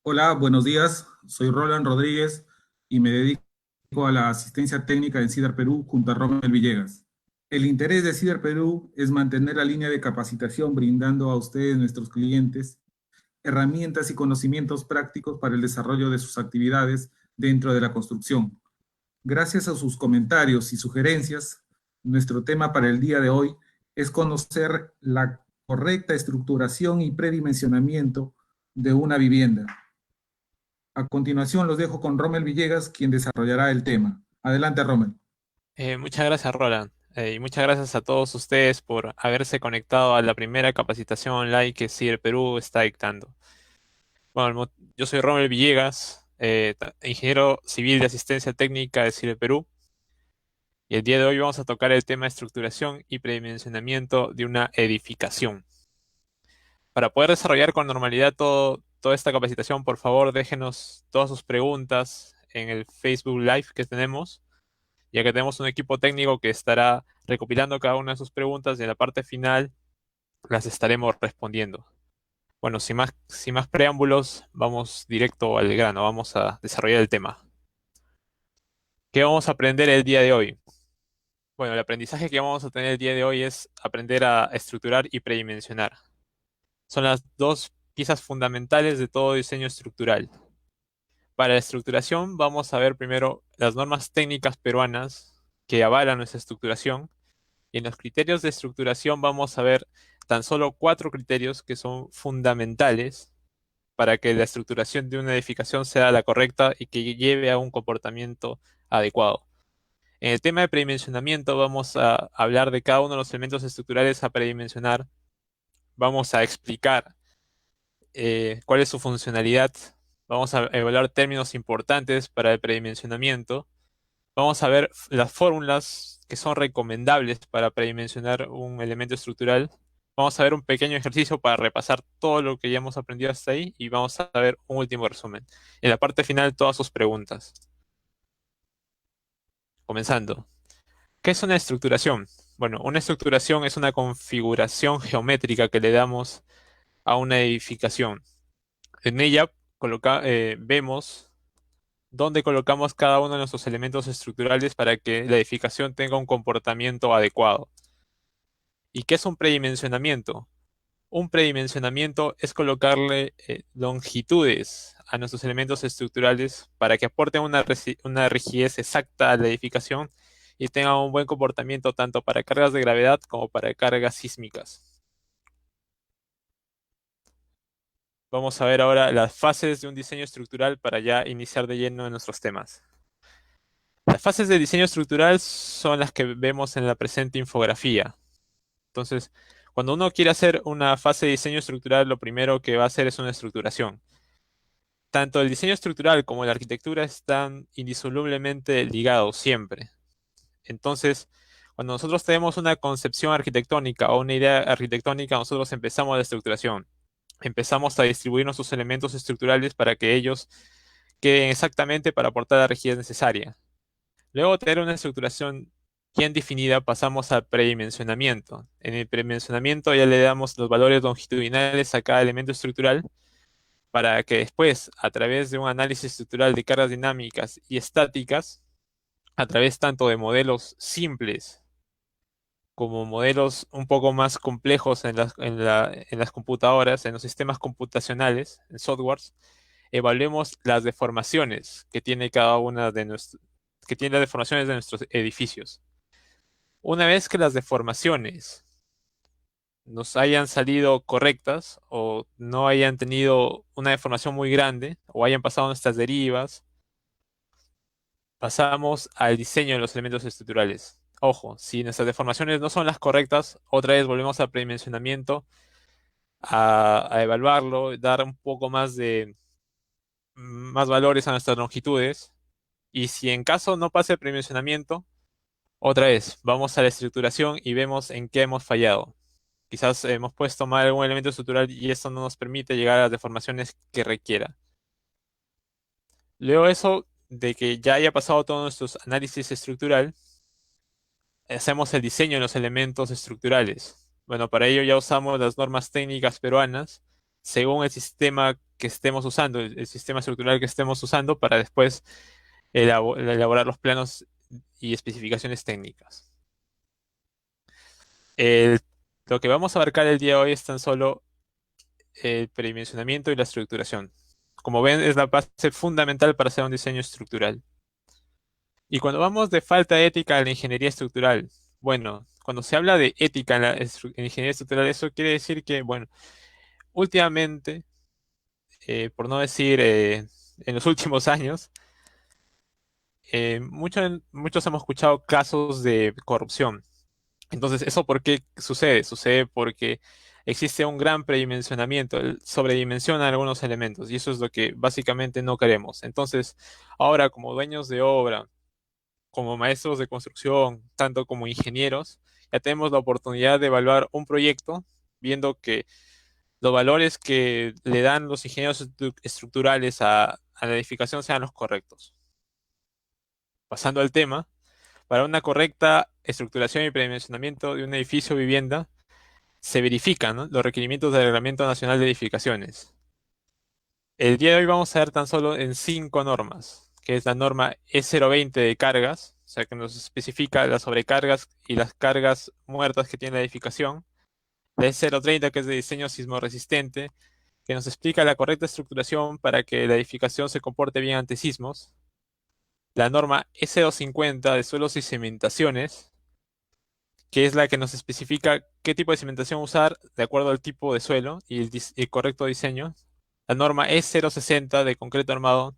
Hola, buenos días. Soy Roland Rodríguez y me dedico a la asistencia técnica en CIDAR Perú junto a Romel Villegas. El interés de CIDAR Perú es mantener la línea de capacitación brindando a ustedes, nuestros clientes, herramientas y conocimientos prácticos para el desarrollo de sus actividades dentro de la construcción. Gracias a sus comentarios y sugerencias, nuestro tema para el día de hoy es conocer la correcta estructuración y predimensionamiento de una vivienda. A continuación los dejo con Rommel Villegas, quien desarrollará el tema. Adelante, Rommel. Muchas gracias, Roland. Y muchas gracias a todos ustedes por haberse conectado a la primera capacitación online que CIR Perú está dictando. Bueno, yo soy Rommel Villegas, ingeniero civil de asistencia técnica de CIR Perú, y el día de hoy vamos a tocar el tema de estructuración y predimensionamiento de una edificación. Para poder desarrollar con normalidad toda esta capacitación, por favor, déjenos todas sus preguntas en el Facebook Live que tenemos, ya que tenemos un equipo técnico que estará recopilando cada una de sus preguntas y en la parte final las estaremos respondiendo. Bueno, sin más preámbulos, vamos directo al grano, vamos a desarrollar el tema. ¿Qué vamos a aprender el día de hoy? Bueno, el aprendizaje que vamos a tener el día de hoy es aprender a estructurar y predimensionar. Son las dos piezas fundamentales de todo diseño estructural. Para la estructuración vamos a ver primero las normas técnicas peruanas que avalan nuestra estructuración. Y en los criterios de estructuración vamos a ver tan solo cuatro criterios que son fundamentales para que la estructuración de una edificación sea la correcta y que lleve a un comportamiento adecuado. En el tema de predimensionamiento vamos a hablar de cada uno de los elementos estructurales a predimensionar. Vamos a explicar cuál es su funcionalidad. Vamos a evaluar términos importantes para el predimensionamiento. Vamos a ver las fórmulas que son recomendables para predimensionar un elemento estructural. Vamos a ver un pequeño ejercicio para repasar todo lo que ya hemos aprendido hasta ahí y vamos a ver un último resumen. En la parte final, todas sus preguntas. Comenzando. ¿Qué es una estructuración? Bueno, una estructuración es una configuración geométrica que le damos a una edificación. En ella vemos dónde colocamos cada uno de nuestros elementos estructurales para que la edificación tenga un comportamiento adecuado. ¿Y qué es un predimensionamiento? Un predimensionamiento es colocarle longitudes a nuestros elementos estructurales para que aporten una rigidez exacta a la edificación y tengan un buen comportamiento tanto para cargas de gravedad como para cargas sísmicas. Vamos a ver ahora las fases de un diseño estructural para ya iniciar de lleno en nuestros temas. Las fases de diseño estructural son las que vemos en la presente infografía. Entonces, cuando uno quiere hacer una fase de diseño estructural, lo primero que va a hacer es una estructuración. Tanto el diseño estructural como la arquitectura están indisolublemente ligados siempre. Entonces, cuando nosotros tenemos una concepción arquitectónica o una idea arquitectónica, nosotros empezamos la estructuración. Empezamos a distribuir nuestros elementos estructurales para que ellos queden exactamente para aportar la rigidez necesaria. Luego de tener una estructuración bien definida, pasamos al predimensionamiento. En el predimensionamiento ya le damos los valores longitudinales a cada elemento estructural para que después, a través de un análisis estructural de cargas dinámicas y estáticas, a través tanto de modelos simples como modelos un poco más complejos en las computadoras, en los sistemas computacionales, en softwares, evaluemos las deformaciones que tiene cada una que tiene las deformaciones de nuestros edificios. Una vez que las deformaciones nos hayan salido correctas o no hayan tenido una deformación muy grande o hayan pasado nuestras derivas, pasamos al diseño de los elementos estructurales. Ojo, si nuestras deformaciones no son las correctas, otra vez volvemos al predimensionamiento, a evaluarlo, dar un poco más valores a nuestras longitudes. Y si en caso no pase el predimensionamiento, otra vez vamos a la estructuración y vemos en qué hemos fallado. Quizás hemos puesto mal algún elemento estructural y esto no nos permite llegar a las deformaciones que requiera. Luego eso de que ya haya pasado todo nuestro análisis estructural, hacemos el diseño de los elementos estructurales. Bueno, para ello ya usamos las normas técnicas peruanas según el sistema que estemos usando, el sistema estructural que estemos usando para después elaborar los planos y especificaciones técnicas. El- lo que vamos a abarcar el día de hoy es tan solo el predimensionamiento y la estructuración. Como ven, es la base fundamental para hacer un diseño estructural. Y cuando vamos de falta de ética a la ingeniería estructural, bueno, cuando se habla de ética en la en ingeniería estructural, eso quiere decir que, bueno, últimamente, por no decir en los últimos años, muchos hemos escuchado casos de corrupción. Entonces, ¿eso por qué sucede? Sucede porque existe un gran predimensionamiento, el sobredimensiona algunos elementos y eso es lo que básicamente no queremos. Entonces, ahora como dueños de obra, como maestros de construcción, tanto como ingenieros, ya tenemos la oportunidad de evaluar un proyecto viendo que los valores que le dan los ingenieros estructurales a la edificación sean los correctos. Pasando al tema, para una correcta estructuración y predimensionamiento de un edificio o vivienda, se verifican, ¿no?, los requerimientos del Reglamento Nacional de Edificaciones. El día de hoy vamos a ver tan solo en cinco normas, que es la norma E020 de cargas, o sea que nos especifica las sobrecargas y las cargas muertas que tiene la edificación. La E030, que es de diseño sismorresistente, que nos explica la correcta estructuración para que la edificación se comporte bien ante sismos. La norma E050 de suelos y cimentaciones, que es la que nos especifica qué tipo de cimentación usar de acuerdo al tipo de suelo y el correcto diseño. La norma E060 de concreto armado,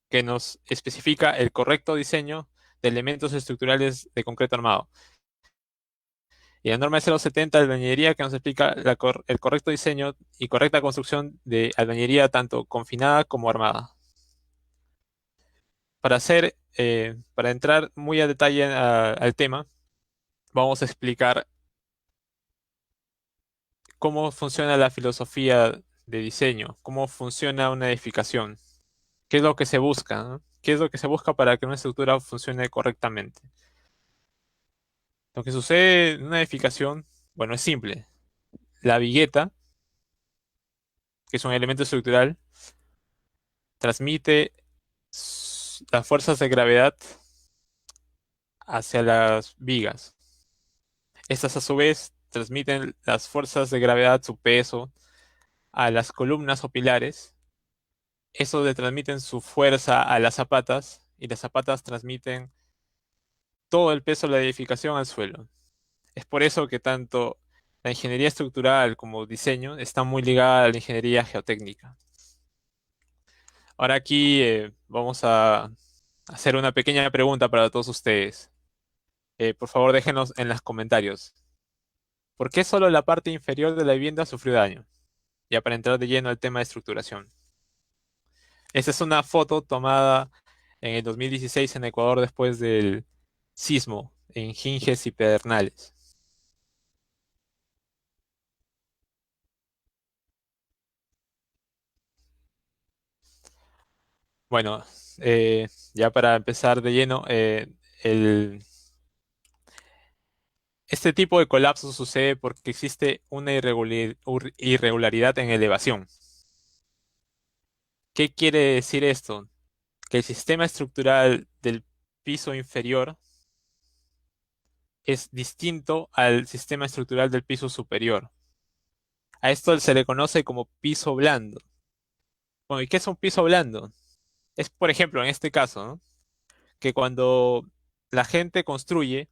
que nos especifica el correcto diseño de elementos estructurales de concreto armado. Y la norma E070 de albañilería, que nos explica el correcto diseño y correcta construcción de albañilería tanto confinada como armada. Para entrar muy a detalle al tema, vamos a explicar cómo funciona la filosofía de diseño, cómo funciona una edificación, qué es lo que se busca, ¿no? ¿Qué es lo que se busca para que una estructura funcione correctamente? Lo que sucede en una edificación, bueno, es simple. La vigueta, que es un elemento estructural, transmite las fuerzas de gravedad hacia las vigas. Estas a su vez transmiten las fuerzas de gravedad, su peso, a las columnas o pilares. Eso le transmiten su fuerza a las zapatas y las zapatas transmiten todo el peso de la edificación al suelo. Es por eso que tanto la ingeniería estructural como diseño está muy ligada a la ingeniería geotécnica. Ahora aquí vamos a hacer una pequeña pregunta para todos ustedes. Por favor, déjenos en los comentarios. ¿Por qué solo la parte inferior de la vivienda sufrió daño? Ya para entrar de lleno al tema de estructuración. Esta es una foto tomada en el 2016 en Ecuador después del sismo en Ginges y Pedernales. Bueno, ya para empezar de lleno, el- este tipo de colapso sucede porque existe una irregularidad en elevación. ¿Qué quiere decir esto? Que el sistema estructural del piso inferior es distinto al sistema estructural del piso superior. A esto se le conoce como piso blando. Bueno, ¿y qué es un piso blando? Es, por ejemplo, en este caso, ¿no?, que cuando la gente construye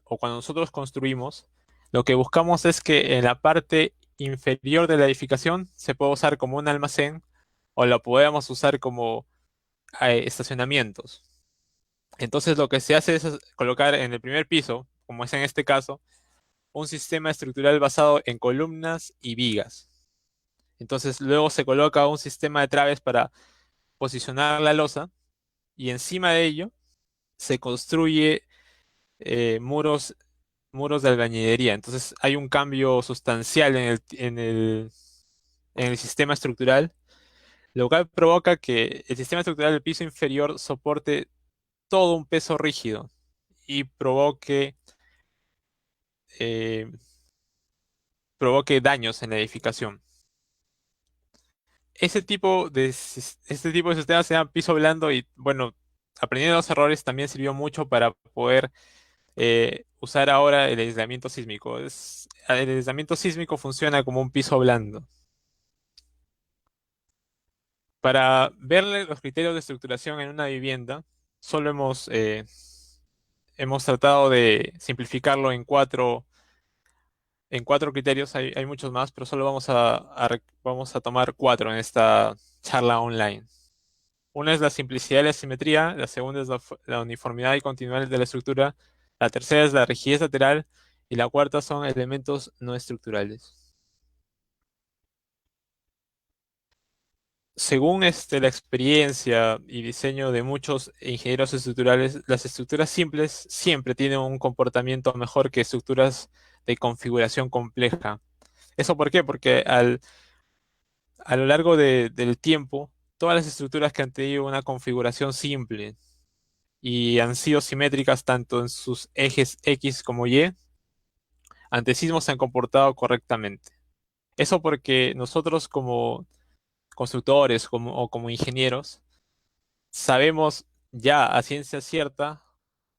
o cuando nosotros construimos, lo que buscamos es que en la parte inferior de la edificación se pueda usar como un almacén o la podamos usar como estacionamientos. Entonces lo que se hace es colocar en el primer piso, como es en este caso, un sistema estructural basado en columnas y vigas. Entonces luego se coloca un sistema de traves para posicionar la losa y encima de ello se construye muros, muros de albañilería. Entonces hay un cambio sustancial en el sistema estructural, lo cual provoca que el sistema estructural del piso inferior soporte todo un peso rígido y eh, provoque daños en la edificación. este tipo de sistemas se llama piso blando y bueno, aprendiendo los errores también sirvió mucho para poder usar ahora el aislamiento sísmico. El aislamiento sísmico funciona como un piso blando. Para verle los criterios de estructuración en una vivienda, solo hemos tratado de simplificarlo en cuatro criterios. Hay muchos más, pero solo vamos a tomar cuatro en esta charla online. Una es la simplicidad y la simetría, la segunda es la uniformidad y continuidad de la estructura, la tercera es la rigidez lateral y la cuarta son elementos no estructurales. Según la experiencia y diseño de muchos ingenieros estructurales, las estructuras simples siempre tienen un comportamiento mejor que estructuras de configuración compleja. ¿Eso por qué? Porque a lo largo del tiempo, todas las estructuras que han tenido una configuración simple y han sido simétricas tanto en sus ejes X como Y, ante sismos se han comportado correctamente. Eso porque nosotros como constructores o como ingenieros sabemos ya a ciencia cierta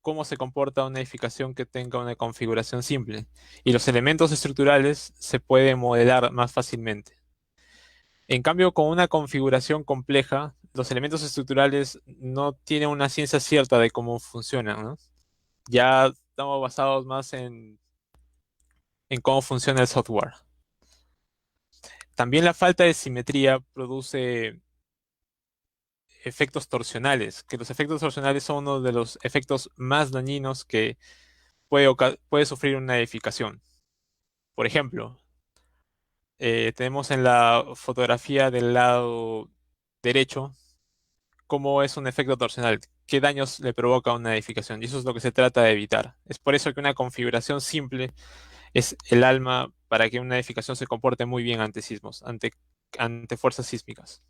cómo se comporta una edificación que tenga una configuración simple y los elementos estructurales se pueden modelar más fácilmente. En cambio, con una configuración compleja, los elementos estructurales no tienen una ciencia cierta de cómo funcionan, ¿no? Ya estamos basados más en cómo funciona el software. También la falta de simetría produce efectos torsionales, que los efectos torsionales son uno de los efectos más dañinos que puede sufrir una edificación. Por ejemplo, tenemos en la fotografía del lado derecho cómo es un efecto torsional, qué daños le provoca a una edificación, y eso es lo que se trata de evitar. Es por eso que una configuración simple es el alma para que una edificación se comporte muy bien ante sismos, ante fuerzas sísmicas.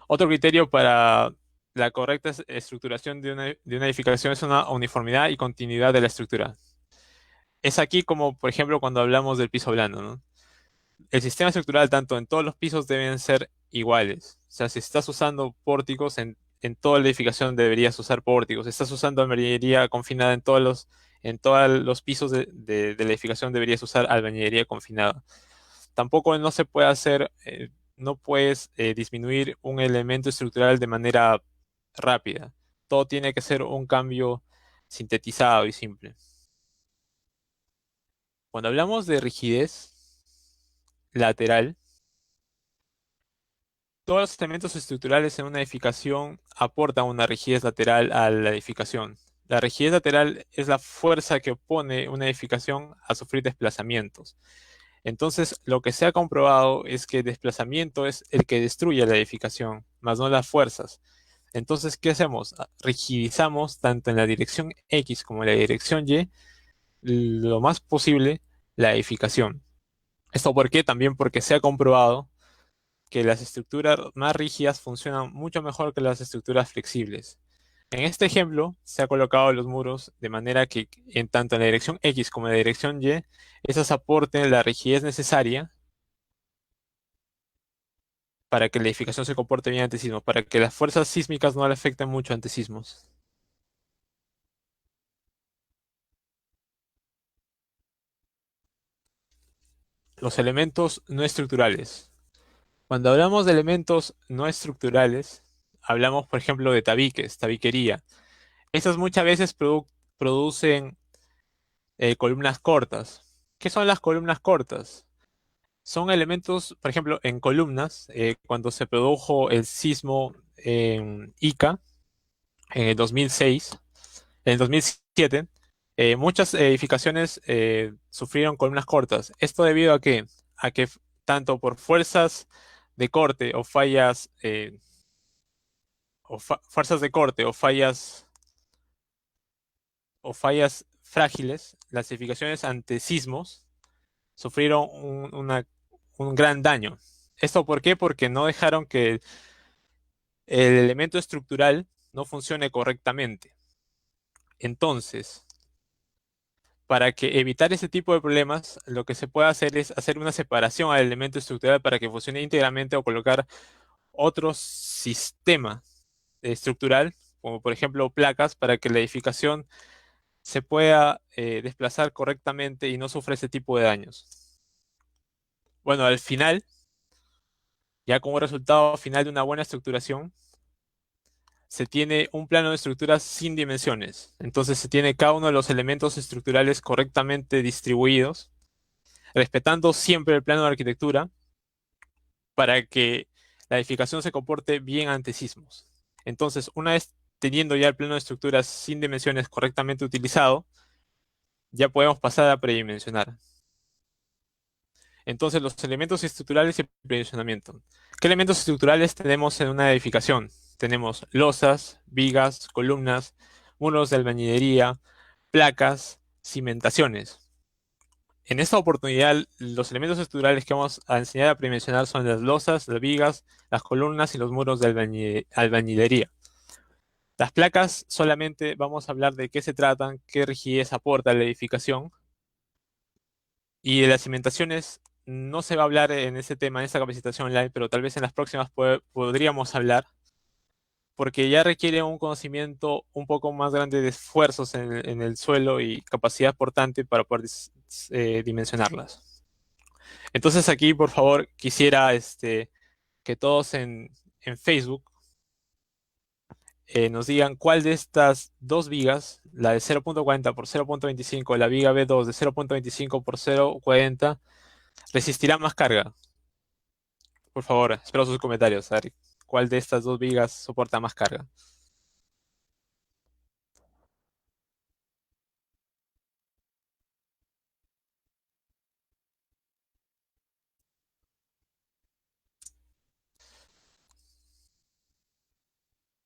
Otro criterio para la correcta estructuración de una edificación es una uniformidad y continuidad de la estructura. Es aquí como, por ejemplo, cuando hablamos del piso blando, ¿no? El sistema estructural, tanto en todos los pisos, deben ser iguales. O sea, si estás usando pórticos, en toda la edificación deberías usar pórticos. Si estás usando albañilería confinada en todos los pisos de la edificación, deberías usar albañilería confinada. Tampoco no se puede no puedes disminuir un elemento estructural de manera rápida. Todo tiene que ser un cambio sintetizado y simple. Cuando hablamos de rigidez lateral, todos los elementos estructurales en una edificación aportan una rigidez lateral a la edificación. La rigidez lateral es la fuerza que opone una edificación a sufrir desplazamientos. Entonces, lo que se ha comprobado es que el desplazamiento es el que destruye la edificación, más no las fuerzas. Entonces, ¿qué hacemos? Rigidizamos tanto en la dirección X como en la dirección Y lo más posible la edificación. ¿Esto por qué? También porque se ha comprobado que las estructuras más rígidas funcionan mucho mejor que las estructuras flexibles. En este ejemplo, se ha colocado los muros de manera que en tanto en la dirección X como en la dirección Y, esas aporten la rigidez necesaria para que la edificación se comporte bien ante sismos, para que las fuerzas sísmicas no le afecten mucho ante sismos. Los elementos no estructurales. Cuando hablamos de elementos no estructurales, hablamos, por ejemplo, de tabiques, tabiquería. Estas muchas veces producen columnas cortas. ¿Qué son las columnas cortas? Son elementos, por ejemplo, en columnas, cuando se produjo el sismo en Ica en el 2006, en el 2007, muchas edificaciones sufrieron columnas cortas. ¿Esto debido a qué? A que tanto por fuerzas de corte o fallas, fuerzas de corte o fallas frágiles, las edificaciones ante sismos sufrieron un gran daño. ¿Esto por qué? Porque no dejaron que el elemento estructural no funcione correctamente. Entonces, Para que evitar ese tipo de problemas, lo que se puede hacer es hacer una separación al elemento estructural para que funcione íntegramente o colocar otro sistema estructural, como por ejemplo placas, para que la edificación se pueda desplazar correctamente y no sufra ese tipo de daños. Bueno, al final, ya como resultado final de una buena estructuración, se tiene un plano de estructuras sin dimensiones. Entonces se tiene cada uno de los elementos estructurales correctamente distribuidos, respetando siempre el plano de arquitectura para que la edificación se comporte bien ante sismos. Entonces, una vez teniendo ya el plano de estructuras sin dimensiones correctamente utilizado, ya podemos pasar a predimensionar. Entonces, los elementos estructurales y predimensionamiento. ¿Qué elementos estructurales tenemos en una edificación? Tenemos losas, vigas, columnas, muros de albañilería, placas, cimentaciones. En esta oportunidad, los elementos estructurales que vamos a enseñar a predimensionar son las losas, las vigas, las columnas y los muros de albañilería. Las placas solamente vamos a hablar de qué se tratan, qué rigidez aporta a la edificación. Y de las cimentaciones no se va a hablar en ese tema, en esta capacitación online, pero tal vez en las próximas podríamos hablar, porque ya requiere un conocimiento un poco más grande de esfuerzos en el suelo y capacidad portante para poder dimensionarlas. Entonces aquí, por favor, quisiera que todos en Facebook nos digan cuál de estas dos vigas, la de 0.40 por 0.25, la viga B2 de 0.25 por 0.40, resistirá más carga. Por favor, espero sus comentarios. A ver, ¿cuál de estas dos vigas soporta más carga?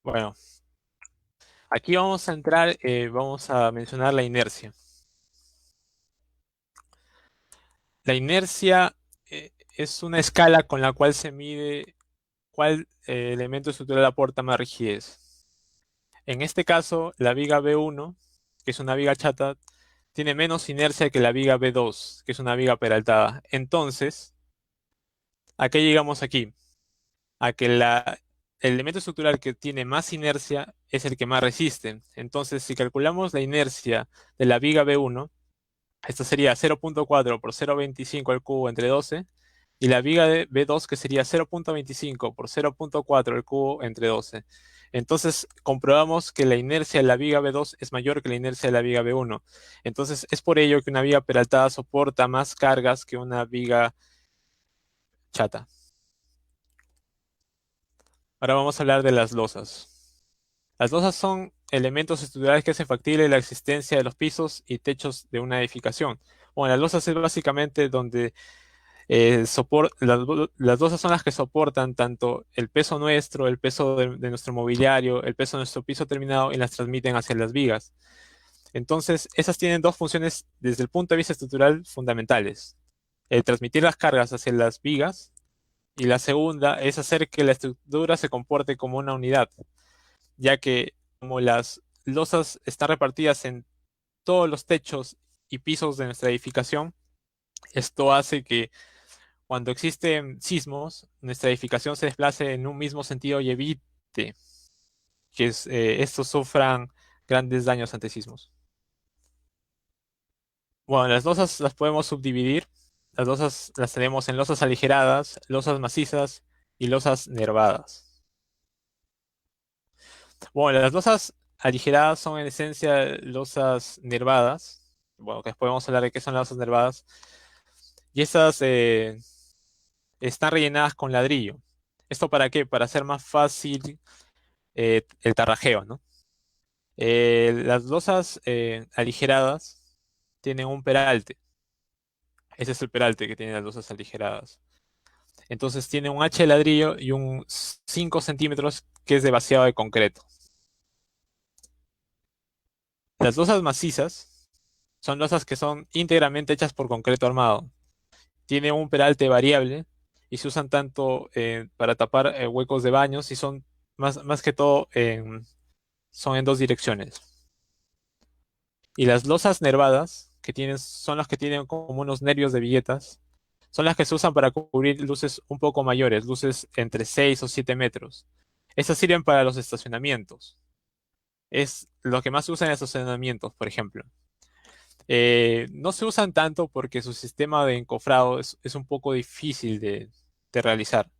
Bueno, aquí vamos a entrar, vamos a mencionar la inercia. La inercia es una escala con la cual se mide cuál elemento estructural aporta más rigidez. En este caso, la viga B1, que es una viga chata, tiene menos inercia que la viga B2, que es una viga peraltada. Entonces, ¿a qué llegamos aquí? A que el elemento estructural que tiene más inercia es el que más resiste. Entonces, si calculamos la inercia de la viga B1, esto sería 0.4 por 0.25 al cubo entre 12, y la viga de B2 que sería 0.25 por 0.4 al cubo entre 12. Entonces comprobamos que la inercia de la viga B2 es mayor que la inercia de la viga B1. Entonces es por ello que una viga peraltada soporta más cargas que una viga chata. Ahora vamos a hablar de las losas. Las losas son elementos estructurales que hacen factible la existencia de los pisos y techos de una edificación. Bueno, las losas es básicamente donde las losas son las que soportan tanto el peso nuestro, el peso de nuestro mobiliario, el peso de nuestro piso terminado y las transmiten hacia las vigas. Entonces, esas tienen dos funciones desde el punto de vista estructural fundamentales. El transmitir las cargas hacia las vigas y la segunda es hacer que la estructura se comporte como una unidad, ya que como las losas están repartidas en todos los techos y pisos de nuestra edificación, esto hace que cuando existen sismos, nuestra edificación se desplace en un mismo sentido y evite que estos sufran grandes daños ante sismos. Bueno, las losas las podemos subdividir. Las losas las tenemos en losas aligeradas, losas macizas y losas nervadas. Bueno, las losas aligeradas son en esencia losas nervadas. Bueno, que después vamos a hablar de qué son las losas nervadas. Y estas están rellenadas con ladrillo. ¿Esto para qué? Para hacer más fácil el tarrajeo, ¿no? Las losas aligeradas tienen un peralte. Ese es el peralte que tienen las losas aligeradas. Entonces tiene un H de ladrillo y un 5 centímetros que es de vaciado de concreto. Las losas macizas son losas que son íntegramente hechas por concreto armado. Tienen un peralte variable y se usan tanto para tapar huecos de baños y son más que todo son en dos direcciones. Y las losas nervadas, son las que tienen como unos nervios de viguetas. Son las que se usan para cubrir luces un poco mayores, luces entre 6 o 7 metros. Estas sirven para los estacionamientos. Es lo que más se usa en estacionamientos, por ejemplo. No se usan tanto porque su sistema de encofrado es un poco difícil de realizar.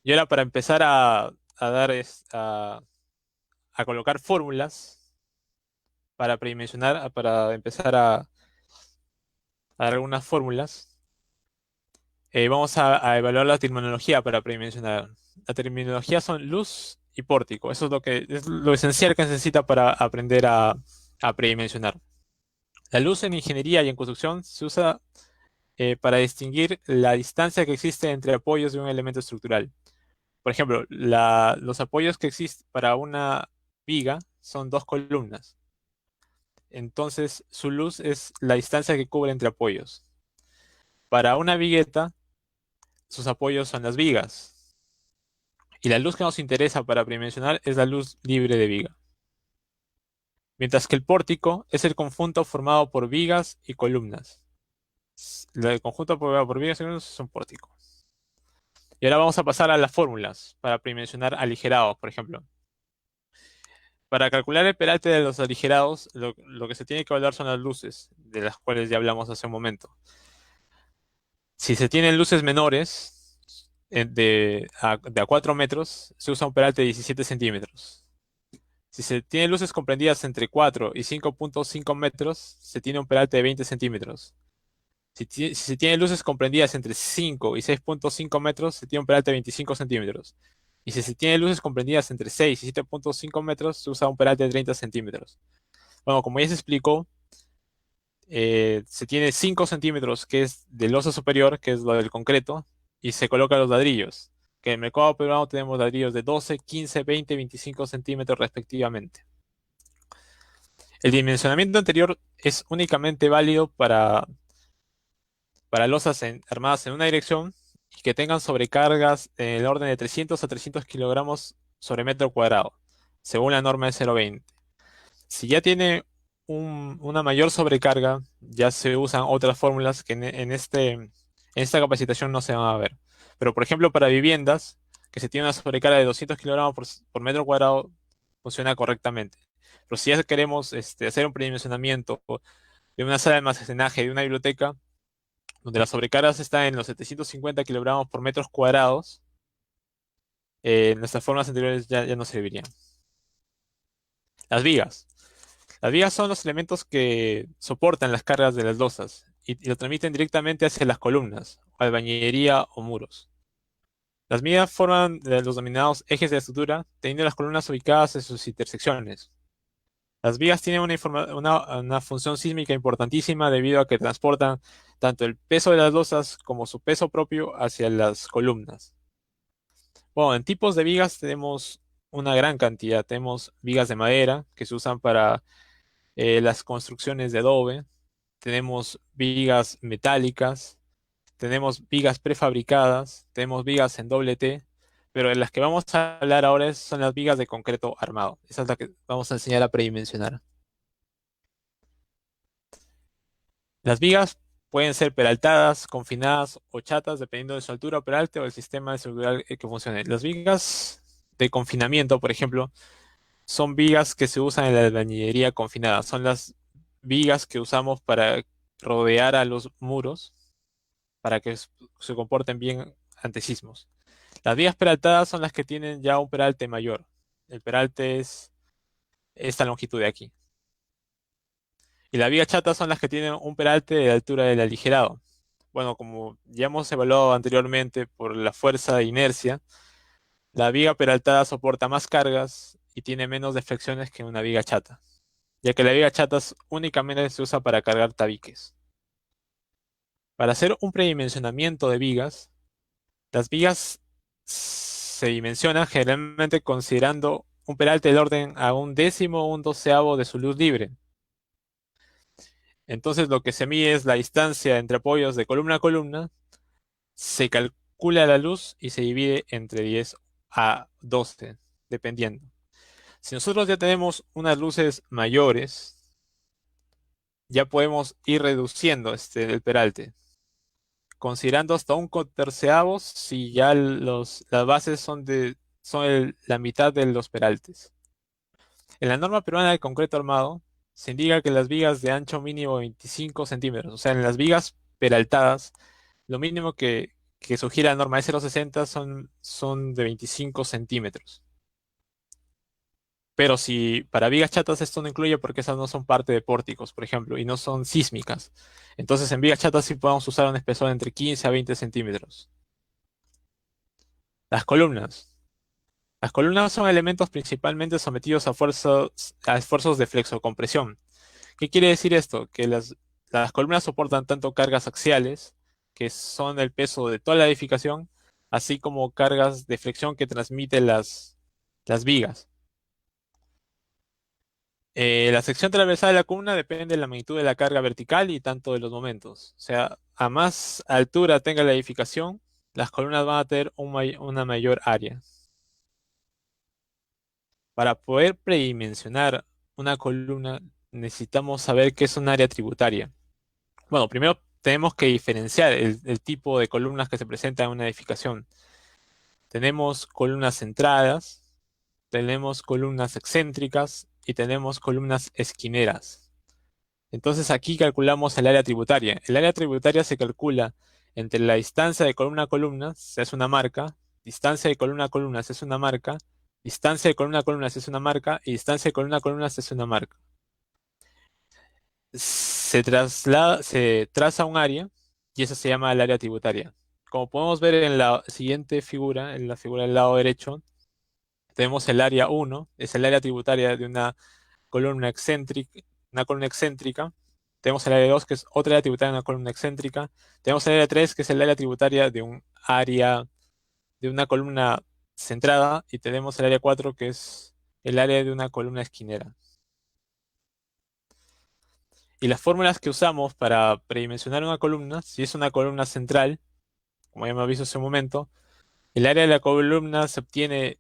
Y ahora para empezar a dar a colocar fórmulas para predimensionar, para empezar a dar algunas fórmulas, vamos a evaluar la terminología para predimensionar. La terminología son luz y pórtico. Eso es lo esencial que se necesita para aprender a predimensionar. La luz en ingeniería y en construcción se usa para distinguir la distancia que existe entre apoyos de un elemento estructural. Por ejemplo, los apoyos que existen para una viga son dos columnas. Entonces, su luz es la distancia que cubre entre apoyos. Para una vigueta, sus apoyos son las vigas. Y la luz que nos interesa para predimensionar es la luz libre de viga. Mientras que el pórtico es el conjunto formado por vigas y columnas. El conjunto formado por vigas y columnas es un pórtico. Y ahora vamos a pasar a las fórmulas para predimensionar aligerados, por ejemplo. Para calcular el peralte de los aligerados, lo que se tiene que evaluar son las luces, de las cuales ya hablamos hace un momento. Si se tienen luces menores, de a 4 metros, se usa un peralte de 17 centímetros. Si se tienen luces comprendidas entre 4 y 5.5 metros, se tiene un peralte de 20 centímetros. Si se tienen luces comprendidas entre 5 y 6.5 metros, se tiene un peralte de 25 centímetros. Y si se tienen luces comprendidas entre 6 y 7.5 metros, se usa un peralte de 30 centímetros. Bueno, como ya se explicó, se tiene 5 centímetros, que es del losa superior, que es lo del concreto, y se colocan los ladrillos, que en el mercado peruano tenemos ladrillos de 12, 15, 20, 25 centímetros respectivamente. El dimensionamiento anterior es únicamente válido para losas armadas en una dirección y que tengan sobrecargas en el orden de 300 a 300 kilogramos sobre metro cuadrado, según la norma de 0,20. Si ya tiene una mayor sobrecarga, ya se usan otras fórmulas que en esta capacitación no se van a ver. Pero, por ejemplo, para viviendas, que se tiene una sobrecarga de 200 kilogramos por metro cuadrado, funciona correctamente. Pero si ya queremos hacer un predimensionamiento de una sala de almacenaje, de una biblioteca, donde las sobrecargas están en los 750 kilogramos por metros cuadrados, nuestras formas anteriores ya no servirían. Las vigas. Las vigas son los elementos que soportan las cargas de las losas y lo transmiten directamente hacia las columnas, albañilería o muros. Las vigas forman los denominados ejes de la estructura, teniendo las columnas ubicadas en sus intersecciones. Las vigas tienen una función sísmica importantísima debido a que transportan tanto el peso de las losas como su peso propio hacia las columnas. Bueno, en tipos de vigas tenemos una gran cantidad. Tenemos vigas de madera que se usan para las construcciones de adobe. Tenemos vigas metálicas. Tenemos vigas prefabricadas. Tenemos vigas en doble T. Pero de las que vamos a hablar ahora son las vigas de concreto armado. Esa es la que vamos a enseñar a predimensionar. Las vigas pueden ser peraltadas, confinadas o chatas, dependiendo de su altura o peralte o del sistema estructural que funcione. Las vigas de confinamiento, por ejemplo, son vigas que se usan en la albañilería confinada. Son las vigas que usamos para rodear a los muros para que se comporten bien ante sismos. Las vigas peraltadas son las que tienen ya un peralte mayor. El peralte es esta longitud de aquí. Y las vigas chatas son las que tienen un peralte de la altura del aligerado. Bueno, como ya hemos evaluado anteriormente por la fuerza de inercia, la viga peraltada soporta más cargas y tiene menos deflexiones que una viga chata, ya que la viga chata únicamente se usa para cargar tabiques. Para hacer un predimensionamiento de vigas, las vigas se dimensionan generalmente considerando un peralte del orden a un décimo o un doceavo de su luz libre. Entonces lo que se mide es la distancia entre apoyos de columna a columna, se calcula la luz y se divide entre 10 a 12, dependiendo. Si nosotros ya tenemos unas luces mayores, ya podemos ir reduciendo el peralte, considerando hasta un coterceavos si ya las bases la mitad de los peraltes. En la norma peruana de concreto armado, se indica que las vigas de ancho mínimo 25 centímetros, o sea, en las vigas peraltadas, lo mínimo que sugiere la norma E060 son de 25 centímetros. Pero si para vigas chatas esto no incluye porque esas no son parte de pórticos, por ejemplo, y no son sísmicas. Entonces en vigas chatas sí podemos usar un espesor entre 15 a 20 centímetros. Las columnas. Las columnas son elementos principalmente sometidos a esfuerzos de flexocompresión. ¿Qué quiere decir esto? Que las columnas soportan tanto cargas axiales, que son el peso de toda la edificación, así como cargas de flexión que transmiten las vigas. La sección transversal de la columna depende de la magnitud de la carga vertical y tanto de los momentos. O sea, a más altura tenga la edificación, las columnas van a tener una mayor área. Para poder predimensionar una columna, necesitamos saber qué es un área tributaria. Bueno, primero tenemos que diferenciar el tipo de columnas que se presentan en una edificación. Tenemos columnas centradas, tenemos columnas excéntricas y tenemos columnas esquineras. Entonces aquí calculamos el área tributaria. El área tributaria se calcula entre la distancia de columna a columna, se hace una marca, distancia de columna a columna se hace una marca, distancia de columna a columna se hace una marca y distancia de columna a columna se hace una marca. Se traza un área y eso se llama el área tributaria. Como podemos ver en la siguiente figura, en la figura del lado derecho, tenemos el área 1, es el área tributaria de columna excéntrica, una columna excéntrica. Tenemos el área 2, que es otra área tributaria de una columna excéntrica. Tenemos el área 3, que es el área tributaria de una columna centrada. Y tenemos el área 4, que es el área de una columna esquinera. Y las fórmulas que usamos para predimensionar una columna, si es una columna central, como ya hemos visto hace un momento, el área de la columna se obtiene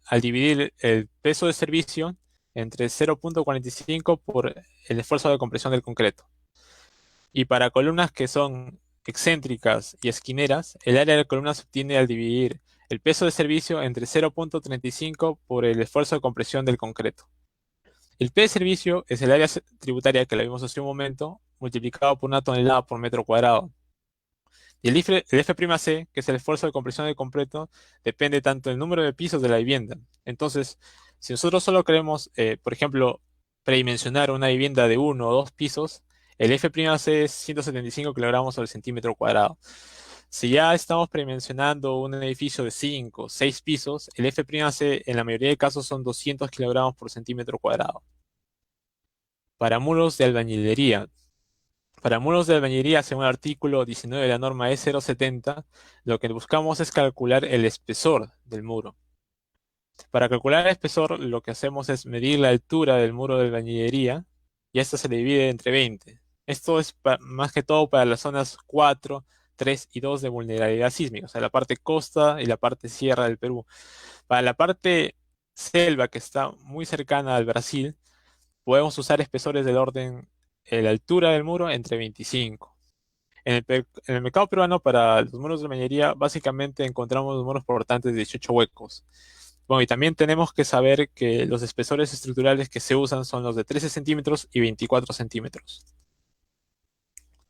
al dividir el peso de servicio entre 0,45 por el esfuerzo de compresión del concreto. Y para columnas que son excéntricas y esquineras, el área de la columna se obtiene al dividir el peso de servicio entre 0,35 por el esfuerzo de compresión del concreto. El P de servicio es el área tributaria que la vimos hace un momento, multiplicado por una tonelada por metro cuadrado. Y el F'C, que es el esfuerzo de compresión del concreto, depende tanto del número de pisos de la vivienda. Entonces, si nosotros solo queremos, por ejemplo, predimensionar una vivienda de 1 o 2 pisos, el F'C es 175 kilogramos sobre centímetro cuadrado. Si ya estamos predimensionando un edificio de 5 o 6 pisos, el F'C en la mayoría de casos son 200 kilogramos por centímetro cuadrado. Para muros de albañilería, según el artículo 19 de la norma E070, lo que buscamos es calcular el espesor del muro. Para calcular el espesor, lo que hacemos es medir la altura del muro de albañilería y esta se le divide entre 20. Esto es más que todo para las zonas 4, 3 y 2 de vulnerabilidad sísmica, o sea, la parte costa y la parte sierra del Perú. Para la parte selva, que está muy cercana al Brasil, podemos usar espesores del orden, la altura del muro entre 25. En el mercado peruano, para los muros de albañilería, básicamente encontramos los muros portantes de 18 huecos. Bueno, y también tenemos que saber que los espesores estructurales que se usan son los de 13 centímetros y 24 centímetros.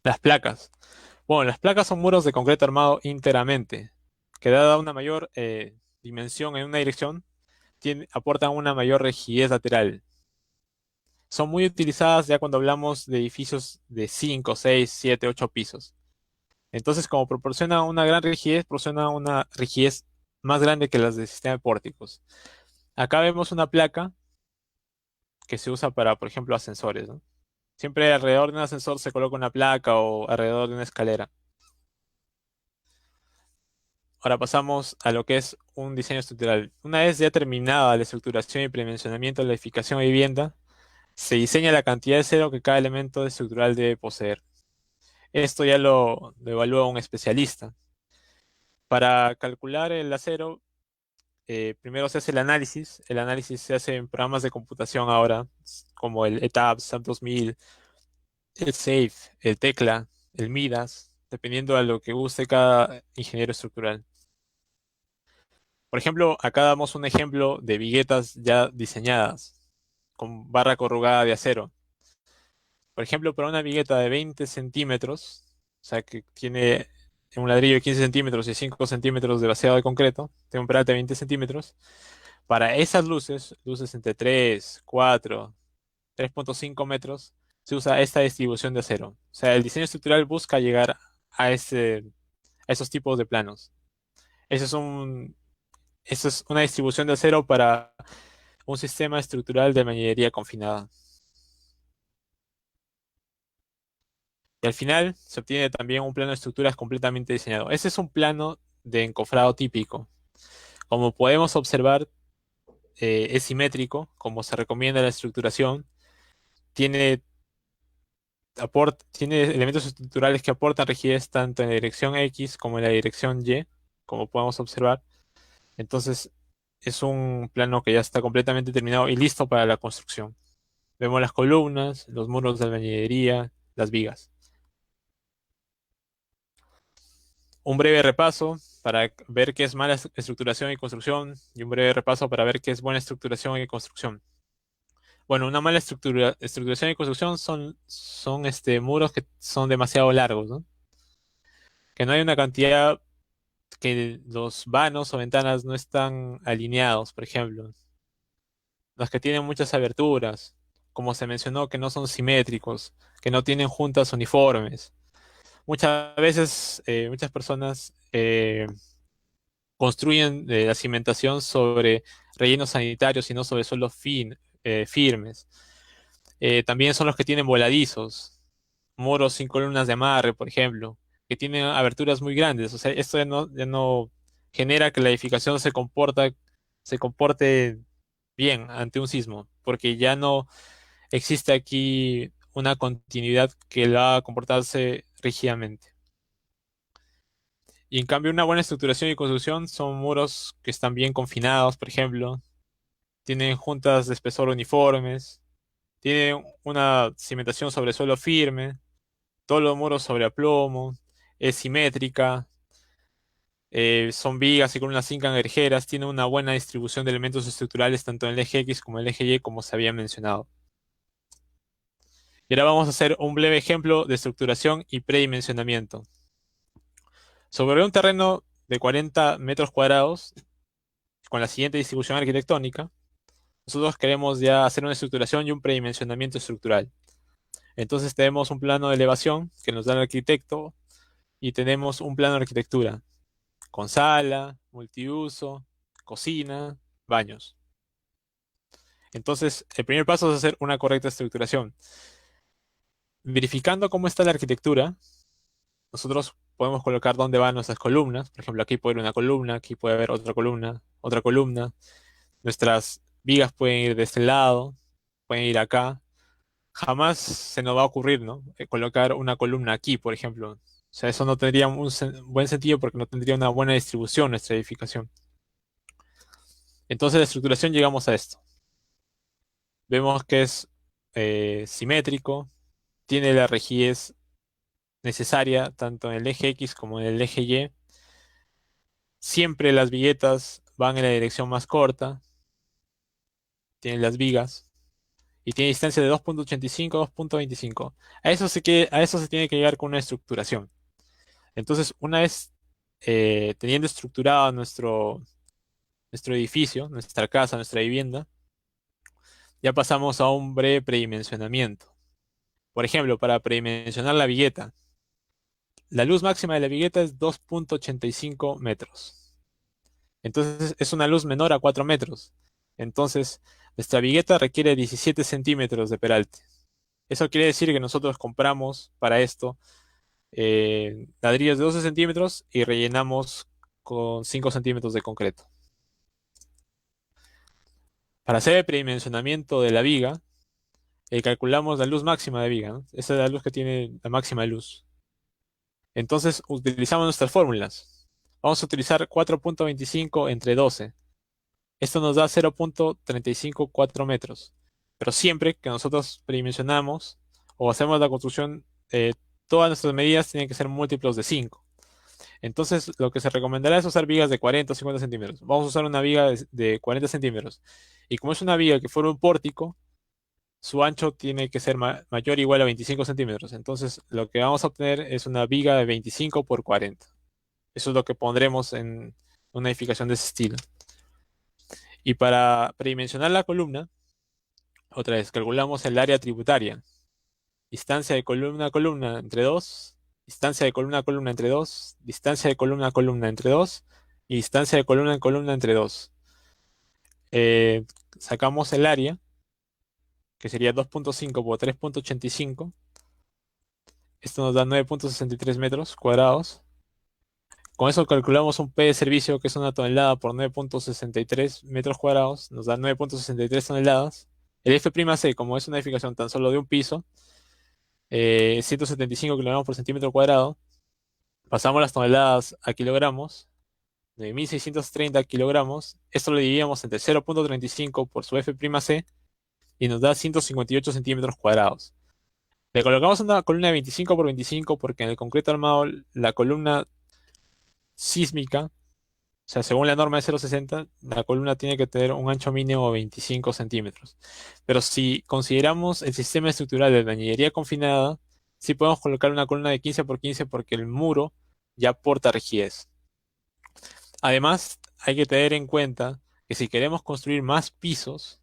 Las placas. Bueno, las placas son muros de concreto armado íntegramente, que dada una mayor dimensión en una dirección, aportan una mayor rigidez lateral. Son muy utilizadas ya cuando hablamos de edificios de 5, 6, 7, 8 pisos. Entonces, como proporciona una gran rigidez, proporciona una rigidez más grande que las del sistema de pórticos. Acá vemos una placa que se usa para, por ejemplo, ascensores, ¿no? Siempre alrededor de un ascensor se coloca una placa o alrededor de una escalera. Ahora pasamos a lo que es un diseño estructural. Una vez ya terminada la estructuración y predimensionamiento de la edificación o vivienda, se diseña la cantidad de acero que cada elemento estructural debe poseer. Esto ya lo evalúa un especialista. Para calcular el acero, primero se hace el análisis. El análisis se hace en programas de computación ahora, como el ETABS, SAP 2000 el SAFE, el Tecla, el Midas, dependiendo a lo que guste cada ingeniero estructural. Por ejemplo, acá damos un ejemplo de viguetas ya diseñadas, con barra corrugada de acero. Por ejemplo, para una vigueta de 20 centímetros, o sea que tiene un ladrillo de 15 centímetros y 5 centímetros de vaciado de concreto, tiene un peralta de 20 centímetros. Para esas luces, luces entre 3, 4, 3,5 metros, se usa esta distribución de acero. O sea, el diseño estructural busca llegar a esos tipos de planos. Eso es eso es una distribución de acero para un sistema estructural de mañanería confinada. Y al final se obtiene también un plano de estructuras completamente diseñado. Ese es un plano de encofrado típico. Como podemos observar, es simétrico, como se recomienda la estructuración. Tiene, tiene elementos estructurales que aportan rigidez tanto en la dirección X como en la dirección Y, como podemos observar. Entonces, es un plano que ya está completamente terminado y listo para la construcción. Vemos las columnas, los muros de albañilería, las vigas. Un breve repaso para ver qué es mala estructuración y construcción y un breve repaso para ver qué es buena estructuración y construcción. Bueno, una mala estructuración y construcción son muros que son demasiado largos, ¿no? Que no hay una cantidad, que los vanos o ventanas no están alineados, por ejemplo. Los que tienen muchas aberturas, como se mencionó, que no son simétricos, que no tienen juntas uniformes. Muchas veces, muchas personas construyen la cimentación sobre rellenos sanitarios y no sobre suelos firmes. También son los que tienen voladizos, muros sin columnas de amarre, por ejemplo, que tienen aberturas muy grandes. O sea, esto ya no genera que la edificación se comporte bien ante un sismo, porque ya no existe aquí una continuidad que la haga comportarse rígidamente. Y en cambio, una buena estructuración y construcción son muros que están bien confinados, por ejemplo, tienen juntas de espesor uniformes, tienen una cimentación sobre suelo firme, todos los muros sobre aplomo, es simétrica, son vigas y columnas sin cangrejeras, tiene una buena distribución de elementos estructurales tanto en el eje X como en el eje Y, como se había mencionado. Y ahora vamos a hacer un breve ejemplo de estructuración y predimensionamiento. Sobre un terreno de 40 metros cuadrados, con la siguiente distribución arquitectónica, nosotros queremos ya hacer una estructuración y un predimensionamiento estructural. Entonces tenemos un plano de elevación que nos da el arquitecto y tenemos un plano de arquitectura con sala, multiuso, cocina, baños. Entonces, el primer paso es hacer una correcta estructuración. Verificando cómo está la arquitectura, nosotros podemos colocar dónde van nuestras columnas. Por ejemplo, aquí puede haber una columna, aquí puede haber otra columna, otra columna. Nuestras vigas pueden ir de este lado, pueden ir acá. Jamás se nos va a ocurrir, ¿no? Colocar una columna aquí, por ejemplo. O sea, eso no tendría un buen sentido porque no tendría una buena distribución nuestra edificación. Entonces, de estructuración llegamos a esto. Vemos que es simétrico, tiene la rigidez necesaria tanto en el eje X como en el eje Y. Siempre las viguetas van en la dirección más corta, tienen las vigas y tiene distancia de 2,85 a 2,25. A eso se tiene que llegar con una estructuración. Entonces, una vez teniendo estructurado nuestro edificio, nuestra casa, nuestra vivienda, ya pasamos a un breve predimensionamiento. Por ejemplo, para predimensionar la vigueta, la luz máxima de la vigueta es 2,85 metros. Entonces, es una luz menor a 4 metros. Entonces, nuestra vigueta requiere 17 centímetros de peralte. Eso quiere decir que nosotros compramos para esto ladrillos de 12 centímetros y rellenamos con 5 centímetros de concreto. Para hacer el predimensionamiento de la viga, calculamos la luz máxima de viga, ¿no? Esa es la luz que tiene la máxima luz. Entonces utilizamos nuestras fórmulas. Vamos a utilizar 4,25 entre 12. Esto nos da 0,354 metros. Pero siempre que nosotros predimensionamos, o hacemos la construcción, todas nuestras medidas tienen que ser múltiplos de 5. Entonces, lo que se recomendará es usar vigas de 40 o 50 centímetros. Vamos a usar una viga de 40 centímetros. Y como es una viga que fuera un pórtico, su ancho tiene que ser mayor o igual a 25 centímetros. Entonces, lo que vamos a obtener es una viga de 25 por 40. Eso es lo que pondremos en una edificación de ese estilo. Y para predimensionar la columna, otra vez, calculamos el área tributaria. Distancia de columna a columna entre 2, distancia de columna a columna entre 2, distancia de columna a columna entre 2 y distancia de columna a columna entre 2. Sacamos el área, que sería 2.5 por 3.85. Esto nos da 9.63 metros cuadrados. Con eso calculamos un P de servicio que es una tonelada por 9.63 metros cuadrados. Nos da 9.63 toneladas. El F'C, como es una edificación tan solo de un piso, 175 kilogramos por centímetro cuadrado. Pasamos las toneladas a kilogramos, 9.630 kilogramos. Esto lo dividíamos entre 0.35 por su F'C y nos da 158 centímetros cuadrados. Le colocamos una columna de 25 por 25 porque en el concreto armado la columna sísmica, o sea, según la norma de 0.60, la columna tiene que tener un ancho mínimo de 25 centímetros. Pero si consideramos el sistema estructural de albañilería confinada, sí podemos colocar una columna de 15 por 15 porque el muro ya aporta rigidez. Además, hay que tener en cuenta que si queremos construir más pisos,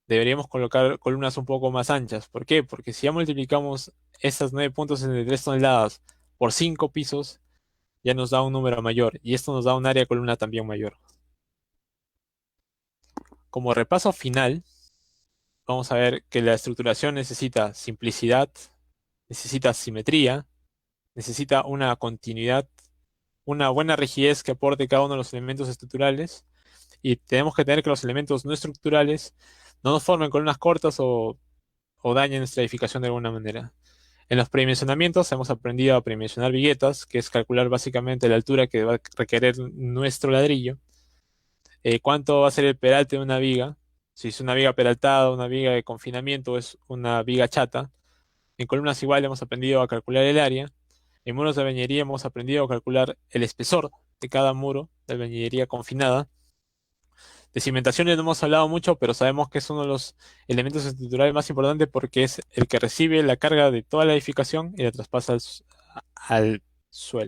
deberíamos colocar columnas un poco más anchas. ¿Por qué? Porque si ya multiplicamos estas 9.63 toneladas por 5 pisos, ya nos da un número mayor y esto nos da un área de columna también mayor. Como repaso final, vamos a ver que la estructuración necesita simplicidad, necesita simetría, necesita una continuidad, una buena rigidez que aporte cada uno de los elementos estructurales y tenemos que tener que los elementos no estructurales no nos formen columnas cortas o dañen nuestra edificación de alguna manera. En los predimensionamientos hemos aprendido a predimensionar viguetas, que es calcular básicamente la altura que va a requerir nuestro ladrillo. Cuánto va a ser el peralte de una viga, si es una viga peraltada, una viga de confinamiento o es una viga chata. En columnas igual hemos aprendido a calcular el área. En muros de albañilería hemos aprendido a calcular el espesor de cada muro de albañilería confinada. De cimentaciones no hemos hablado mucho, pero sabemos que es uno de los elementos estructurales más importantes porque es el que recibe la carga de toda la edificación y la traspasa al suelo.